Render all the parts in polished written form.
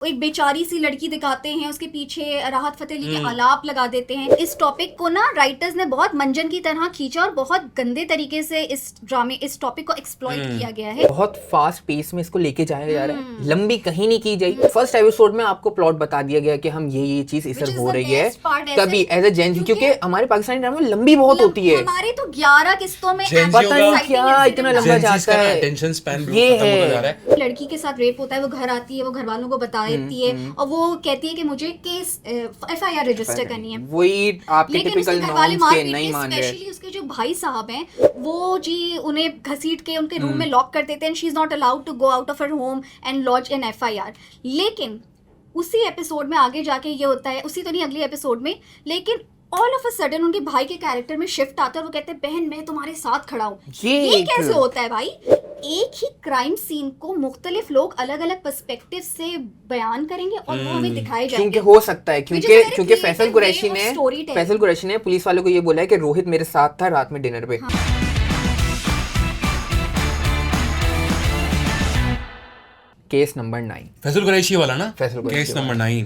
एक बेचारी सी लड़की दिखाते हैं, उसके पीछे राहत फतेह अली के आलाप लगा देते हैं। इस टॉपिक को ना राइटर्स ने बहुत मंजन की तरह खींचा और बहुत गंदे तरीके से इस टॉपिक को एक्सप्लॉइट किया गया है। बहुत फास्ट पेस में इसको लेके जाया जा रहा है, लंबी कहीं नहीं की जाएगी। फर्स्ट एपिसोड में आपको प्लॉट बता दिया गया कि हम ये चीज इस तरह हो रही है, तभी एज ए जेन, क्योंकि हमारे पाकिस्तानी ड्रामा लंबी बहुत होती है। हमारे तो 11 किस्तों में पता नहीं क्या इतना लंबा जाता है, अटेंशन स्पैन ये है। लड़की के साथ रेप होता है, वो घर आती है, वो घर वालों को बता देती है और वो कहती है कि मुझे केस FIR रजिस्टर करनी है। वही आपके टिपिकल नॉर्म्स के नहीं मान रहे। स्पेशली उसके जो भाई साहब हैं, वो जी उन्हें घसीट के उनके रूम में लॉक कर देते हैं। She is not allowed to go out of her home and launch an FIR। लेकिन उसी एपिसोड में आगे जाके ये होता है, उसी तो नहीं अगले एपिसोड में, लेकिन ऑल ऑफ अ सडन उनके भाई के कैरेक्टर में शिफ्ट आता है और वो कहते हैं बहन मैं तुम्हारे साथ खड़ा हूँ। ये कैसे होता है भाई? एक ही क्राइम सीन को मुख्तलिफ लोग अलग अलग पर्सपेक्टिव से बयान करेंगे और वो हमें दिखाए जाएंगे। क्योंकि हो सकता है क्योंकि फैसल कुरैशी ने पुलिस वालों को ये बोला है कि रोहित मेरे साथ था रात में डिनर पे। केस नंबर 9, फैसल कुरैशी वाला ना, फैसल कुरैशी केस नंबर 9।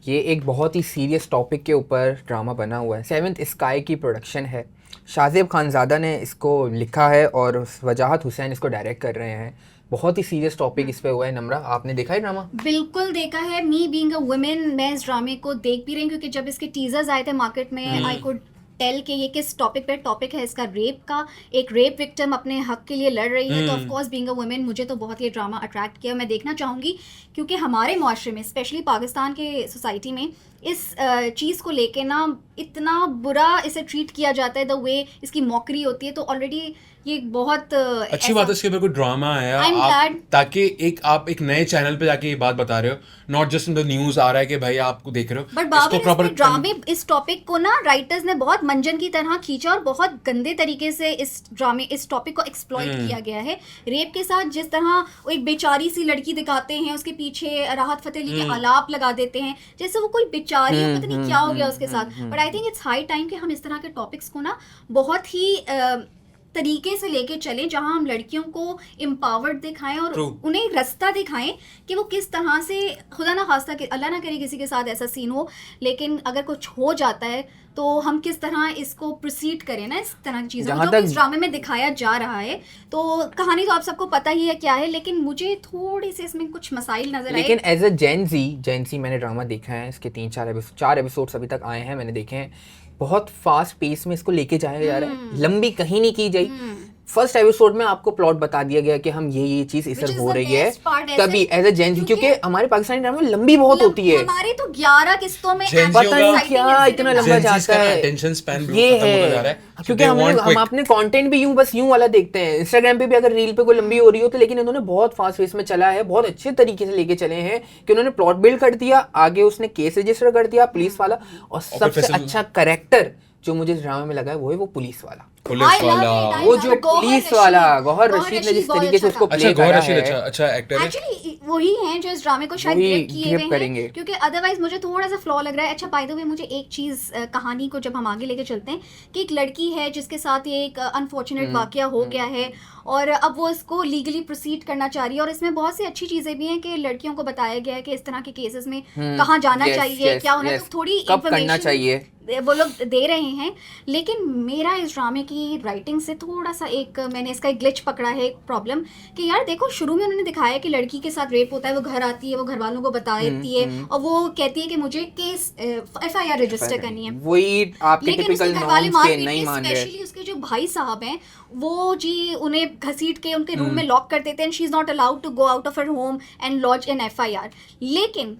ये एक बहुत ही सीरियस टॉपिक के ऊपर ड्रामा बना हुआ है। 7th स्काई की प्रोडक्शन है, शाहजेब खानज़ादा ने इसको लिखा है और वजाहत हुसैन इसको डायरेक्ट कर रहे हैं। बहुत ही सीरियस टॉपिक इस पे हुआ है। नम्रा, आपने देखा है ड्रामा? बिल्कुल देखा है। मी बीइंग अ वुमेन, मैं इस ड्रामे को देख भी रही हूँ क्योंकि जब इसके टीजर्स आए थे मार्केट में, आई कुड टेल कि ये किस टॉपिक है इसका, रेप का। एक रेप विक्टिम अपने हक के लिए लड़ रही है, तो of course being a women मुझे तो बहुत ये ड्रामा अट्रैक्ट किया। मैं देखना चाहूँगी क्योंकि हमारे माशरे में, स्पेशली पाकिस्तान के सोसाइटी में, इस चीज़ को लेके ना इतना बुरा इसे ट्रीट किया जाता है, द वे इसकी मॉकरी होती है। तो ऑलरेडी ये बहुत अच्छी बात है इसके ऊपर कोई ड्रामा आया आप, ताकि आप एक नए चैनल पे जाके ये बात बता रहे हो, not just in the news आ रहा है कि भाई आपको देख रहे हो। बट बाबर ड्रामे, इस टॉपिक को ना राइटर्स ने बहुत मंजन की तरह खींचा और बहुत गंदे तरीके से इस टॉपिक को एक्सप्लॉइट किया गया है। रेप के साथ जिस तरह एक बेचारी सी लड़की दिखाते हैं, उसके पीछे राहत फतेह अली के आलाप लगा देते हैं जैसे वो कोई बेचारी है, पता नहीं क्या हो गया उसके साथ। But I think it's high time कि हम इस तरह के टॉपिक्स को ना बहुत ही तरीके से लेके चलें, जहां हम लड़कियों को एम्पावर्ड दिखाएं और उन्हें रास्ता दिखाएं कि वो किस तरह से, खुदा ना खास्ता कि अल्लाह ना करे किसी के साथ ऐसा सीन हो, लेकिन अगर कुछ हो जाता है तो हम किस तरह इसको प्रोसीड करें ना, इस तरह की चीज़ों को जो इस ड्रामे में दिखाया जा रहा है। तो कहानी तो आप सबको पता ही है क्या है, लेकिन मुझे थोड़ी सी इसमें कुछ मसाइल नजर आए। लेकिन एज अ जेन ज़ी मैंने ड्रामा देखा है, इसके 4 एपिसोड्स अभी तक आए हैं, मैंने देखे हैं। बहुत फास्ट पेस में इसको लेके जाया जा रहा है, लंबी कहीं नहीं की जाएगी। फर्स्ट एपिसोड में आपको प्लॉट बता दिया गया कि हम ये चीज इस तरह हो रही है, तभी एज ए जेन, क्योंकि हमारे पाकिस्तानी ड्रामा लंबी बहुत होती है। हमारे तो 11 किस्तों में पता नहीं क्या इतना लंबा जाता है, अटेंशन स्पैन ये है। क्योंकि हम अपने कंटेंट भी यूं वाला देखते हैं। इंस्टाग्राम पे भी अगर रील पे कोई लंबी हो रही हो तो, लेकिन इन्होंने बहुत फास्ट पेस में चला है, बहुत अच्छे तरीके से लेके चले हैं कि उन्होंने प्लॉट बिल्ड कर दिया, आगे उसने केस रजिस्टर कर दिया पुलिस वाला, और सबसे अच्छा कैरेक्टर जो मुझे इस ड्रामा में लगा है वो है वो पुलिस वाला। वो जो पुलिस वाला गौहर रशीद ने जिस तरीके से उसको प्ले करा है, अच्छा एक्टर है। एक्चुअली वही हैं जो इस ड्रामे को शायद डायरेक्ट किए हुए हैं, क्योंकि अदरवाइज मुझे थोड़ा सा फ्लॉ लग रहा है। अच्छा बाय द वे, मुझे एक चीज़, कहानी को जब हम आगे लेके चलते हैं कि एक लड़की है जिसके साथ ये एक अनफॉर्चुनेट वाकया हो गया है और अब वो इसको लीगली प्रोसीड करना चाह रही है, और इसमें बहुत सी अच्छी चीज़ें भी हैं कि लड़कियों को बताया गया है कि इस तरह के केसेस में कहाँ जाना चाहिए, क्या होना, तो थोड़ी इन्फॉर्मेशन वो लोग दे रहे हैं। लेकिन मेरा इस ड्रामे की राइटिंग से थोड़ा सा मैंने इसका एक ग्लिच पकड़ा है, एक प्रॉब्लम, कि यार देखो शुरू में उन्होंने दिखाया कि लड़की के साथ रेप होता है, वो घर आती है, वो घर वालों को बता देती है और वो कहती है कि मुझे केस FIR रजिस्टर करनी है। वही आपके टिपिकल नॉर्म्स के नहीं मान रहे। स्पेशली उसके जो भाई साहब हैं, वो जी उन्हें घसीट के उनके रूम में लॉक कर देते हैं। She is not allowed to go out of her home and launch an FIR। लेकिन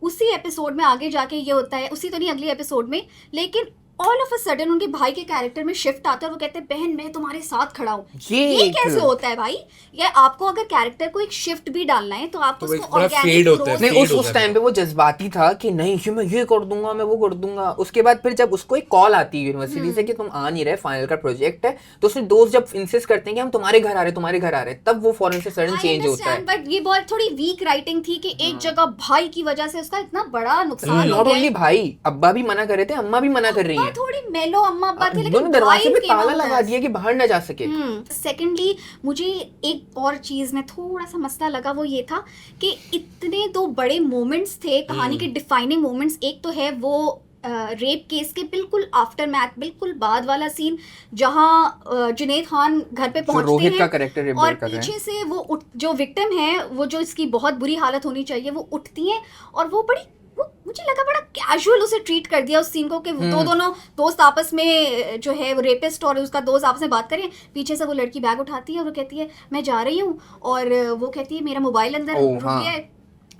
उसी एपिसोड में आगे जाके ये होता है, उसी तो नहीं अगले एपिसोड में, लेकिन ऑल ऑफ अ सडन उनके भाई के कैरेक्टर में शिफ्ट आता है और वो कहते हैं बहन मैं तुम्हारे साथ खड़ा हूँ। ये कैसे होता है भाई? या आपको अगर कैरेक्टर को एक शिफ्ट भी डालना है तो आपको उसको ऑर्गेनिक नहीं, उस टाइम पे वो जज्बाती था कि नहीं कि मैं ये कर दूंगा, मैं वो कर दूंगा। उसके बाद फिर जब उसको एक कॉल आती है यूनिवर्सिटी से कि तुम आ नहीं रहे, फाइनल का प्रोजेक्ट है, तो उसके दोस्त जब इंसिस्ट करते हैं कि हम तुम्हारे घर आ रहे, तब वो फौरन से सडन चेंज होता है। बट ये बहुत थोड़ी वीक राइटिंग थी कि एक जगह भाई की वजह से उसका इतना बड़ा नुकसान। नॉट ओनली भाई, अब्बा भी मना कर रहे थे, अम्मा भी मना कर रही है। है। थोड़ी मेलो अम्मा अब्बा थे, लेकिन दरवाजे पे ताला लगा दिया कि बाहर ना जा सके। सेकेंडली मुझे एक और चीज में थोड़ा सा मसला लगा, वो ये था कि इतने दो बड़े मोमेंट्स थे कहानी के, डिफाइनिंग मोमेंट्स। एक तो है वो रेप केस के बिल्कुल आफ्टर मैथ, बिल्कुल बाद वाला सीन, जहां जुनैद खान घर पे पहुंचते रोहित हैं का कैरेक्टर रेप और कर रहे हैं। पीछे से वो जो विक्टिम है, वो जो इसकी बहुत बुरी हालत होनी चाहिए, वो उठती हैं और वो बड़ी, वो मुझे लगा बड़ा कैजुअल उसे ट्रीट कर दिया उस सीन को कि दोनों दोस्त आपस में जो है, वो रेपिस्ट और उसका दोस्त आपस में बात करें। पीछे से वो लड़की बैग उठाती है और वो कहती है मैं जा रही हूँ, और वो कहती है मेरा मोबाइल अंदर रुक गया है।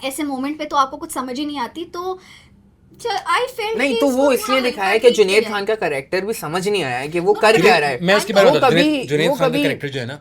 ऐसे मोमेंट पे तो आपको कुछ समझ ही नहीं आती। तो I felt नहीं तो वो इसलिए दिखाया कि जुनैद खान का कैरेक्टर भी समझ नहीं आया कि वो कर क्या रहा है। मैं उसके बारे में बता दूं, जुनैद खान का कैरेक्टर जो है ना,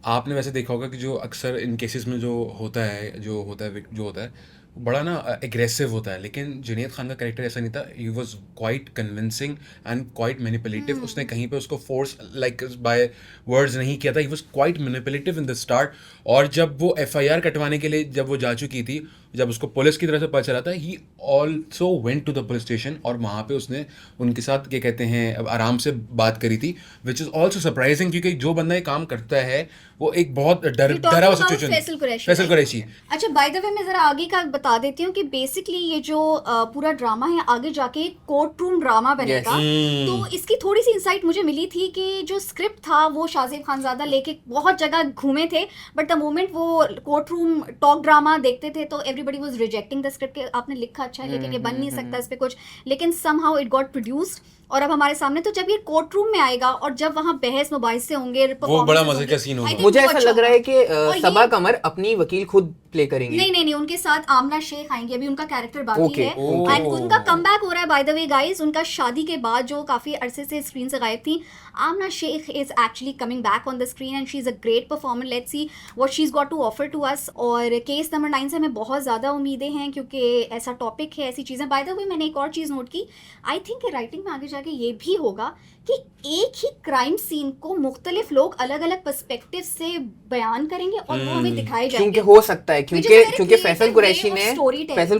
आपने वैसे देखा होगा कि जो अक्सर इन केसेस में जो होता है बड़ा ना एग्रेसिव होता है, लेकिन जुनैद खान का कैरेक्टर ऐसा नहीं था। He was quite convincing and quite manipulative. उसने कहीं पे उसको फोर्स लाइक बाय वर्ड्स नहीं किया था। He was quite manipulative in the start. और जब वो FIR कटवाने के लिए जब वो जा चुकी थी, जब उसको पुलिस की तरफ से पता चला था, he also went to the police station और वहाँ पे उसने उनके साथ क्या कहते हैं आराम से बात करी थी, विच इज़ ऑल्सो सरप्राइजिंग, क्योंकि जो बंदा ये काम करता है वो एक बहुत डरा हुआ सिचुएशन। फैसल कुरैशी। अच्छा, बाय द वे मैं जरा आगे का बता देती हूँ कि बेसिकली ये जो पूरा ड्रामा है आगे जाके कोर्ट रूम ड्रामा बनेगा। तो इसकी थोड़ी सी इंसाइट मुझे मिली थी कि जो स्क्रिप्ट था वो शाहजेब खानजादा लेके बहुत जगह घूमे थे, बट द मोमेंट वो कोर्ट रूम टॉक ड्रामा देखते थे तो everybody was rejecting the script. आपने लिखा अच्छा है लेकिन ये बन नहीं सकता इस पे कुछ, लेकिन समहाउ इट गॉट प्रोड्यूस्ड और अब हमारे सामने। तो जब ये कोर्ट रूम में आएगा और जब वहाँ बहस मुबाहिस से होंगे, वो बड़ा मजे का सीन होगा। मुझे ऐसा लग रहा है कि सबा कमर अपनी वकील खुद प्ले करेंगी। नहीं, उनके साथ आमना शेख आएंगे, अभी उनका कैरेक्टर बाकी है एंड उनका कमबैक हो रहा है। बाय द वे गाइस, उनका शादी के बाद जो काफी अरसे से स्क्रीन से गायब थी, Aamna Sheikh is actually coming back on the screen and she is a great performer. Let's see what she is got to offer to us. और केस नंबर 9 से हमें बहुत ज़्यादा उम्मीदें हैं क्योंकि ऐसा टॉपिक है, ऐसी चीज़ें। बाय द वे मैंने एक और चीज़ नोट की, आई थिंक राइटिंग में आगे जाके ये भी होगा कि एक ही क्राइम सीन को मुख्तलिफ लोग अलग अलग पर्सपेक्टिव से बयान करेंगे और वो हमें दिखाए जाएंगे। क्योंकि हो सकता है क्योंकि फैसल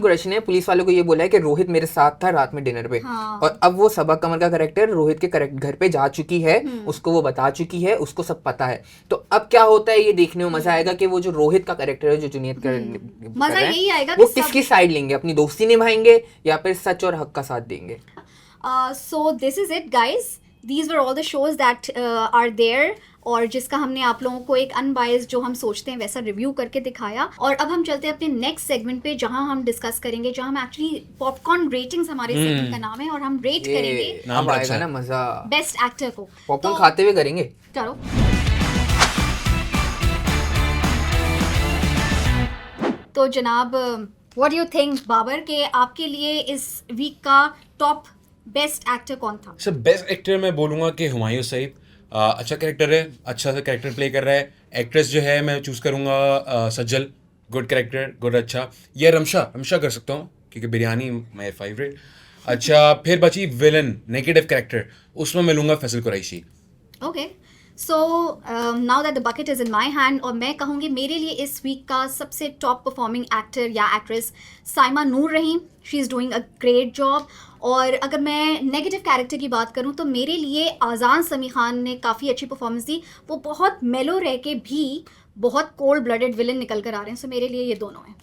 कुरैशी ने पुलिस वालों को ये बोला है कि रोहित मेरे साथ था रात में डिनर पे। और अब वो सबा कमर का कैरेक्टर रोहित के घर पे जा चुकी है, उसको वो बता चुकी है, उसको सब पता है। तो अब क्या होता है ये देखने में मजा आएगा कि वो जो रोहित का कैरेक्टर है, जो जुनैद का मजा यही आएगा वो किसकी साइड लेंगे, अपनी दोस्ती निभाएंगे या फिर सच और हक का साथ देंगे। So this is it guys, these were all the shows that are there और जिसका हमने आप लोगों को एक अनबायस्ड जो हम सोचते हैं वैसा रिव्यू करके दिखाया। और अब हम चलते हैं अपने नेक्स्ट सेगमेंट पे जहां हम डिस्कस करेंगे, जहां हम एक्चुअली पॉपकॉर्न रेटिंग्स हमारे सेगमेंट का नाम है और हम रेट करेंगे नाम आएगा ना मजा, बेस्ट एक्टर को। पॉपकॉर्न खाते हुए करेंगे। करो। तो जनाब, what do you think Babar के आपके लिए इस वीक का टॉप बेस्ट एक्टर कौन था? सर बेस्ट एक्टर मैं बोलूँगा कि हुमायूं सईद। अच्छा कैरेक्टर है, अच्छा सा कैरेक्टर प्ले कर रहा है। एक्ट्रेस जो है मैं चूज़ करूँगा सज्जल, गुड कैरेक्टर, गुड अच्छा। या रमशा कर सकता हूँ क्योंकि बिरयानी माय फेवरेट। अच्छा, फिर बची विलन नेगेटिव कैरेक्टर, उसमें मैं लूँगा Faisal Qureshi. Okay, so now that the bucket is in my hand, और मैं कहूँगी मेरे लिए इस वीक का सबसे टॉप परफॉर्मिंग एक्टर या एक्ट्रेस साइमा नूर रही। She is doing a great job. और अगर मैं नेगेटिव कैरेक्टर की बात करूँ तो मेरे लिए आज़ान समी खान ने काफ़ी अच्छी परफॉर्मेंस दी। वो बहुत मेलो रह के भी बहुत कोल्ड ब्लडेड विलन निकल कर आ रहे हैं। सो मेरे लिए ये दोनों हैं।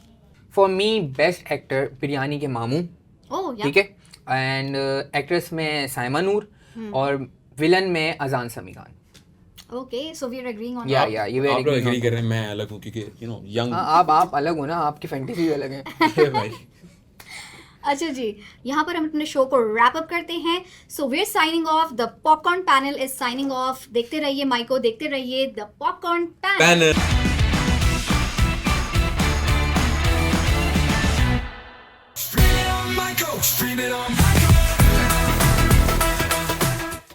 For me best actor biryani के मामू, ठीक है, एंड एक्ट्रेस में साइमा नूर और विलन में Azaan Sami Khan. Okay, so we are agreeing on या ये वेरी आप लोग एग्री कर रहे हैं, मैं अलग हूं क्योंकि यू नो यंग। आप अलग हो ना, आपकी फैंटेसी अलग है भाई। अच्छा जी, यहाँ पर हम अपने शो को रैप अप करते हैं। So we are signing off, the popcorn panel is signing off. देखते रहिए माइको, देखते रहिए the popcorn panel. Stream it on Michael, stream it on Michael.